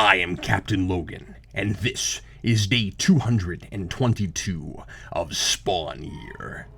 I am Captain Logan, and this is day 222 of Spawn Year.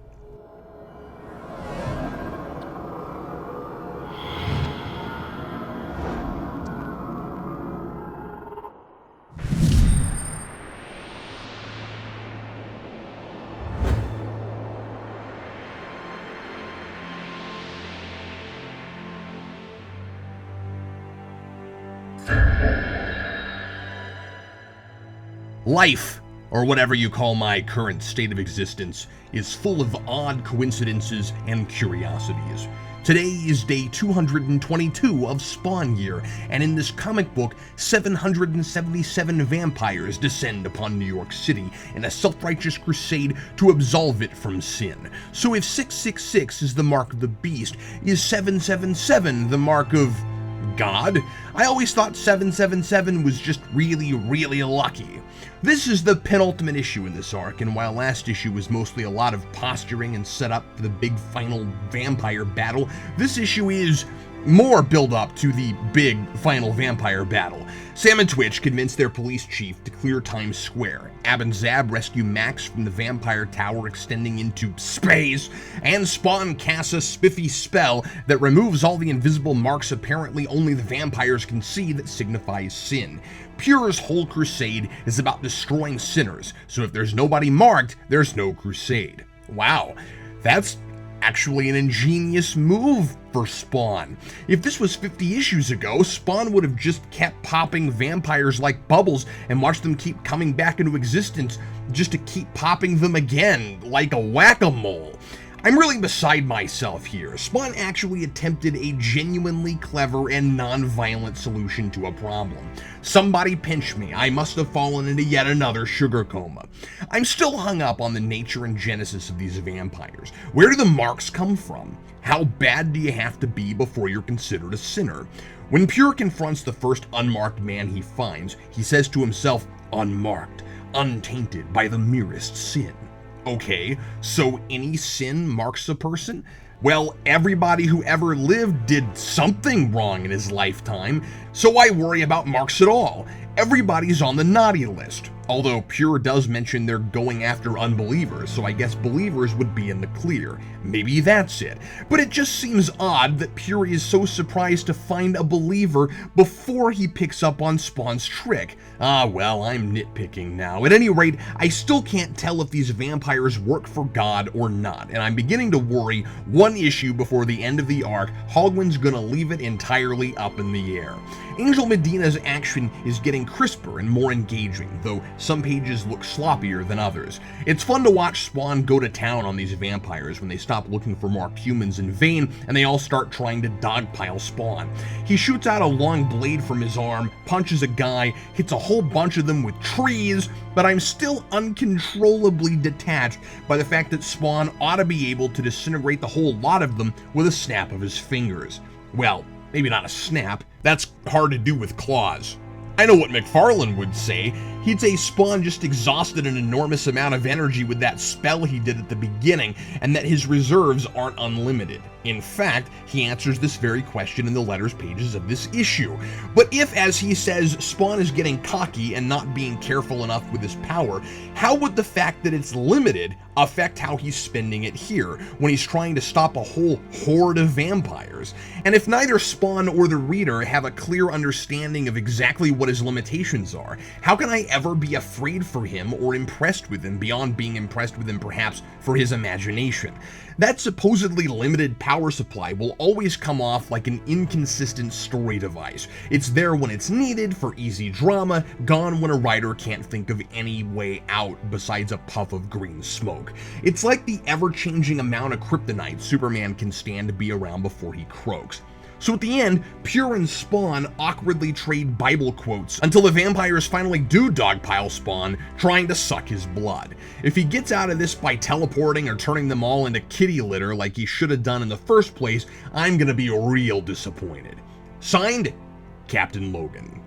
Life, or whatever you call my current state of existence, is full of odd coincidences and curiosities. Today is day 222 of Spawn Year, and in this comic book, 777 vampires descend upon New York City in a self-righteous crusade to absolve it from sin. So if 666 is the mark of the beast, is 777 the mark of God? I always thought 777 was just really lucky. This is the penultimate issue in this arc, and while last issue was mostly a lot of posturing and setup for the big final vampire battle, this issue is more build-up to the big final vampire battle. Sam and Twitch convince their police chief to clear Times Square. Ab and Zab rescue Max from the vampire tower extending into space, and Spawn casts a spiffy spell that removes all the invisible marks apparently only the vampires can see that signifies sin. Pure's whole crusade is about destroying sinners, so if there's nobody marked, there's no crusade. Wow, that's actually an ingenious move for Spawn. If this was 50 issues ago, Spawn would have just kept popping vampires like bubbles and watched them keep coming back into existence just to keep popping them again, like a whack-a-mole. I'm really beside myself here. Spawn actually attempted a genuinely clever and non-violent solution to a problem. Somebody pinch me. I must have fallen into yet another sugar coma. I'm still hung up on the nature and genesis of these vampires. Where do the marks come from? How bad do you have to be before you're considered a sinner? When Pure confronts the first unmarked man he finds, he says to himself, unmarked, untainted by the merest sin. Okay, so any sin marks a person? Well, everybody who ever lived did something wrong in his lifetime, so why worry about marks at all? Everybody's on the naughty list. Although Pure does mention they're going after unbelievers, so I guess believers would be in the clear. Maybe that's it. But it just seems odd that Pure is so surprised to find a believer before he picks up on Spawn's trick. Well, I'm nitpicking now. At any rate, I still can't tell if these vampires work for God or not, and I'm beginning to worry one issue before the end of the arc, Hogwin's gonna leave it entirely up in the air. Angel Medina's action is getting crisper and more engaging, though some pages look sloppier than others. It's fun to watch Spawn go to town on these vampires when they stop looking for marked humans in vain and they all start trying to dogpile Spawn. He shoots out a long blade from his arm, punches a guy, hits a whole bunch of them with trees, but I'm still uncontrollably detached by the fact that Spawn ought to be able to disintegrate the whole lot of them with a snap of his fingers. Well, maybe not a snap. That's hard to do with claws. I know what McFarlane would say. He'd say Spawn just exhausted an enormous amount of energy with that spell he did at the beginning, and that his reserves aren't unlimited. In fact, he answers this very question in the letters pages of this issue. But if, as he says, Spawn is getting cocky and not being careful enough with his power, how would the fact that it's limited affect how he's spending it here, when he's trying to stop a whole horde of vampires? And if neither Spawn or the reader have a clear understanding of exactly what his limitations are, how can I ever be afraid for him or impressed with him beyond being impressed with him perhaps for his imagination? That supposedly limited power supply will always come off like an inconsistent story device. It's there when it's needed for easy drama, gone when a writer can't think of any way out besides a puff of green smoke. It's like the ever-changing amount of kryptonite Superman can stand to be around before he croaks. So at the end, Pure and Spawn awkwardly trade Bible quotes until the vampires finally do dogpile Spawn, trying to suck his blood. If he gets out of this by teleporting or turning them all into kitty litter like he should have done in the first place, I'm gonna be real disappointed. Signed, Captain Logan.